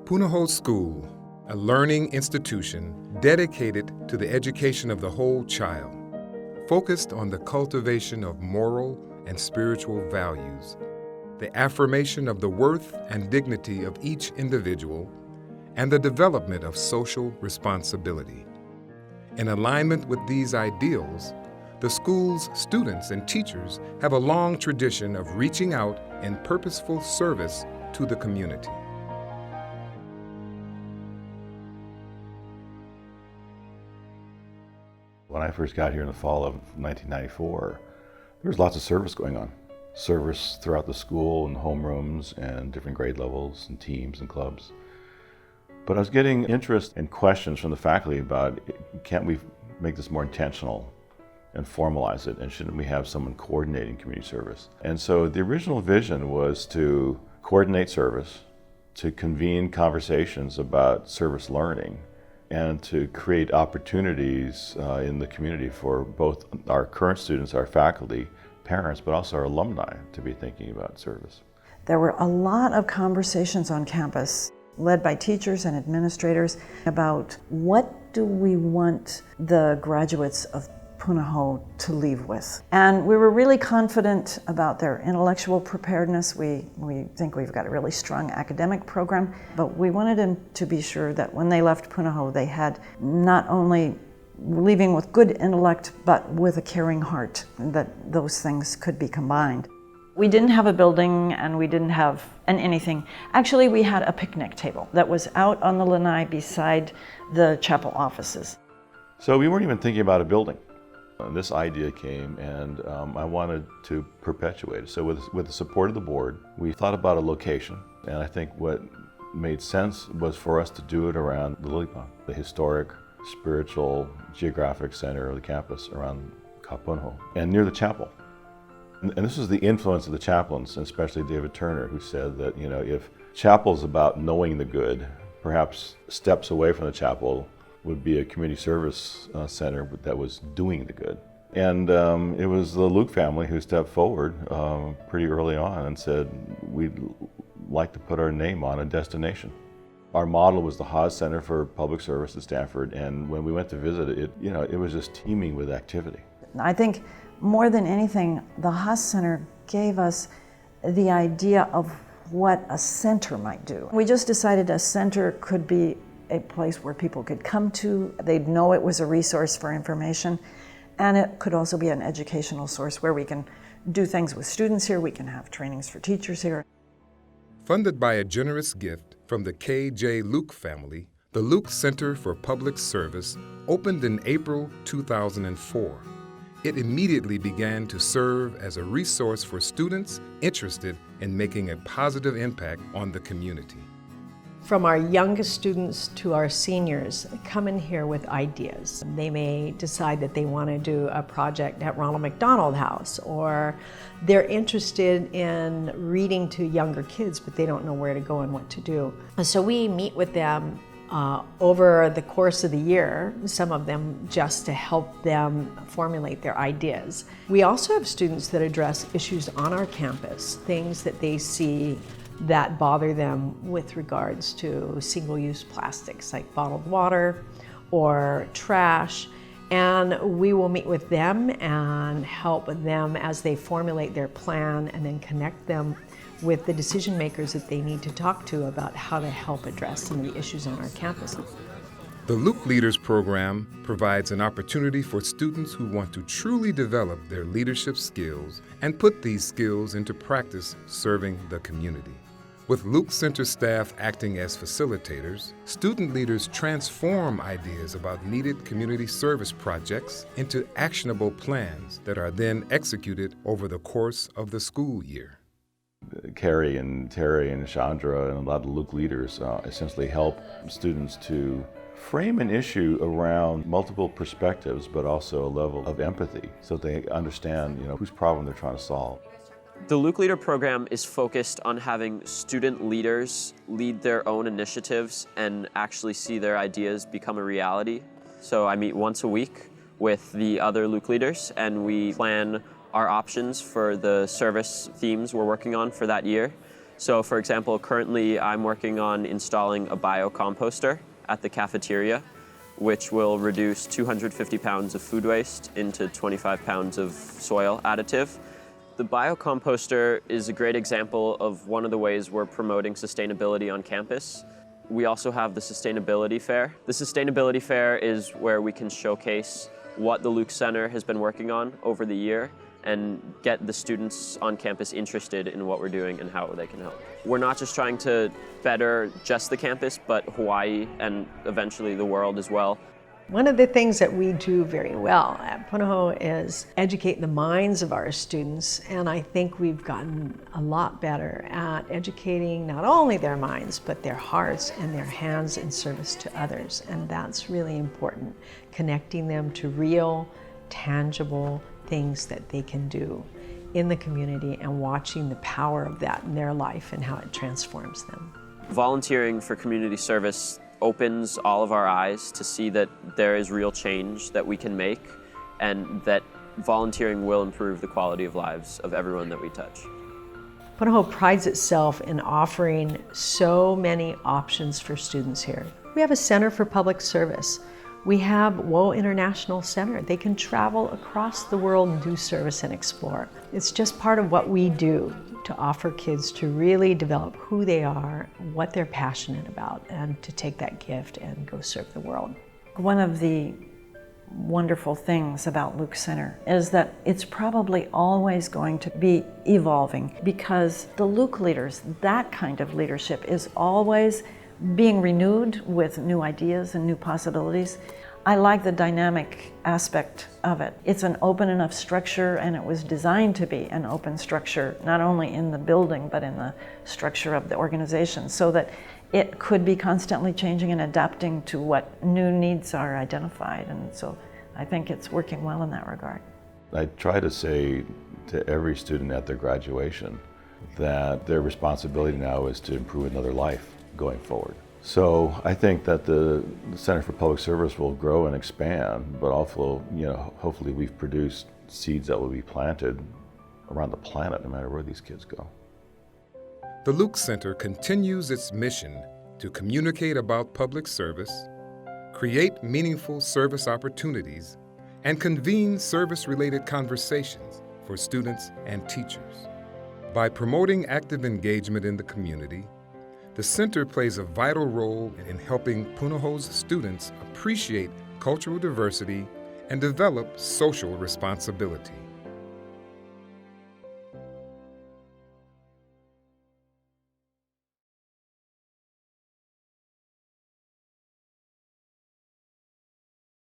Punahou School, a learning institution dedicated to the education of the whole child, focused on the cultivation of moral and spiritual values, the affirmation of the worth and dignity of each individual, and the development of social responsibility. In alignment with these ideals, the school's students and teachers have a long tradition of reaching out in purposeful service to the community. When I first got here in the fall of 1994, there was lots of service going on. Service throughout the school and homerooms and different grade levels and teams and clubs. But I was getting interest and questions from the faculty about, can't we make this more intentional and formalize it, and shouldn't we have someone coordinating community service? And so the original vision was to coordinate service, to convene conversations about service learning, and to create opportunities in the community for both our current students, our faculty, parents, but also our alumni to be thinking about service. There were a lot of conversations on campus led by teachers and administrators about what do we want the graduates of Punahou to leave with. And we were really confident about their intellectual preparedness. We think we've got a really strong academic program, but we wanted them to be sure that when they left Punahou, they had not only leaving with good intellect, but with a caring heart, that those things could be combined. We didn't have a building and we didn't have anything. Actually, we had a picnic table that was out on the lanai beside the chapel offices. So we weren't even thinking about a building. This idea came and I wanted to perpetuate it. So with the support of the board, we thought about a location, and I think what made sense was for us to do it around the lily pond, the historic, spiritual, geographic center of the campus around Punahou, and near the chapel. And this is the influence of the chaplains, and especially David Turner, who said that, if chapel is about knowing the good, perhaps steps away from the chapel would be a community service center that was doing the good. And it was the Luke family who stepped forward pretty early on and said, we'd like to put our name on a destination. Our model was the Haas Center for Public Service at Stanford, and when we went to visit it, it was just teeming with activity. I think more than anything, the Haas Center gave us the idea of what a center might do. We just decided a center could be a place where people could come to, they'd know it was a resource for information, and it could also be an educational source where we can do things with students here, we can have trainings for teachers here. Funded by a generous gift from the K.J. Luke family, the Luke Center for Public Service opened in April 2004. It immediately began to serve as a resource for students interested in making a positive impact on the community. From our youngest students to our seniors come in here with ideas. They may decide that they want to do a project at Ronald McDonald House, or they're interested in reading to younger kids, but they don't know where to go and what to do. So we meet with them over the course of the year, some of them just to help them formulate their ideas. We also have students that address issues on our campus, things that they see that bother them with regards to single-use plastics like bottled water or trash. And we will meet with them and help them as they formulate their plan, and then connect them with the decision makers that they need to talk to about how to help address some of the issues on our campus. The Luke Leaders Program provides an opportunity for students who want to truly develop their leadership skills and put these skills into practice serving the community. With Luke Center staff acting as facilitators, student leaders transform ideas about needed community service projects into actionable plans that are then executed over the course of the school year. Carrie and Terry and Chandra and a lot of the Luke leaders essentially help students to frame an issue around multiple perspectives, but also a level of empathy, so they understand, whose problem they're trying to solve. The Luke Leader program is focused on having student leaders lead their own initiatives and actually see their ideas become a reality. So I meet once a week with the other Luke leaders, and we plan our options for the service themes we're working on for that year. So for example, currently I'm working on installing a biocomposter at the cafeteria, which will reduce 250 pounds of food waste into 25 pounds of soil additive. The biocomposter is a great example of one of the ways we're promoting sustainability on campus. We also have the Sustainability Fair. The Sustainability Fair is where we can showcase what the Luke Center has been working on over the year and get the students on campus interested in what we're doing and how they can help. We're not just trying to better just the campus, but Hawaii and eventually the world as well. One of the things that we do very well at Punahou is educate the minds of our students, and I think we've gotten a lot better at educating not only their minds, but their hearts and their hands in service to others, and that's really important, connecting them to real, tangible things that they can do in the community and watching the power of that in their life and how it transforms them. Volunteering for community service opens all of our eyes to see that there is real change that we can make and that volunteering will improve the quality of lives of everyone that we touch. Punahou prides itself in offering so many options for students here. We have a Center for Public Service. We have WO International Center. They can travel across the world and do service and explore. It's just part of what we do to offer kids to really develop who they are, what they're passionate about, and to take that gift and go serve the world. One of the wonderful things about Luke Center is that it's probably always going to be evolving, because the Luke leaders, that kind of leadership, is always being renewed with new ideas and new possibilities. I like the dynamic aspect of it. It's an open enough structure, and it was designed to be an open structure, not only in the building, but in the structure of the organization, so that it could be constantly changing and adapting to what new needs are identified. And so I think it's working well in that regard. I try to say to every student at their graduation that their responsibility now is to improve another life going forward. So I think that the Center for Public Service will grow and expand, but also, hopefully we've produced seeds that will be planted around the planet no matter where these kids go. The Luke Center continues its mission to communicate about public service, create meaningful service opportunities, and convene service-related conversations for students and teachers. By promoting active engagement in the community, the center plays a vital role in helping Punahou's students appreciate cultural diversity and develop social responsibility.